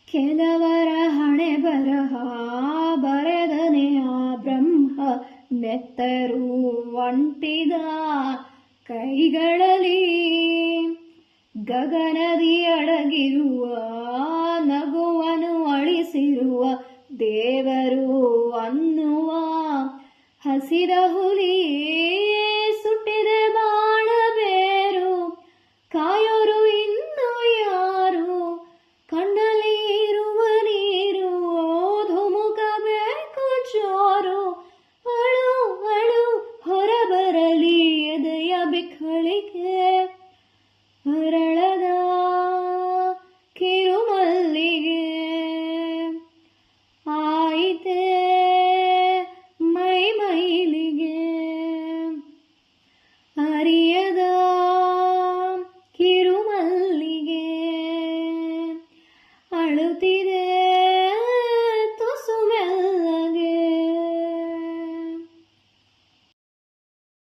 ಕೆಲವರ ಹಣೆ ಬರಹ ಬರೆದನೆ ಆ ಬ್ರಹ್ಮ ನೆತ್ತರು ಒಂಟಿದ ಕೈಗಳಲ್ಲಿ ಗಗನದಿ ಅಡಗಿರುವ ನಗುವನು ಅಳಿಸಿರುವ ದೇವರು ಅನ್ನುವ ಹಸಿದ ಹುಲಿ ಸುಟ್ಟಿದೆ ಬಾಣಬೇರು ಕಾಯೋರು ಇನ್ನು ಯಾರು ಕಣ್ಣಲ್ಲಿ ಇರುವ ನೀರು ಧುಮುಕಬೇಕು ಜೋರು ಅಳು ಅಳು ಹೊರಬರಲಿ ಎದೆಯ ಬಿಕ್ಕಳಿಗೆ ಅರಳದ ಕಿರುಮಲ್ಲಿಗೆ ಆಯಿತೆ ಮೈ ಮೈಲಿಗೆ ಅರಿಯದ ಕಿರುಮಲ್ಲಿಗೆ ಅಳುತ್ತಿದೆ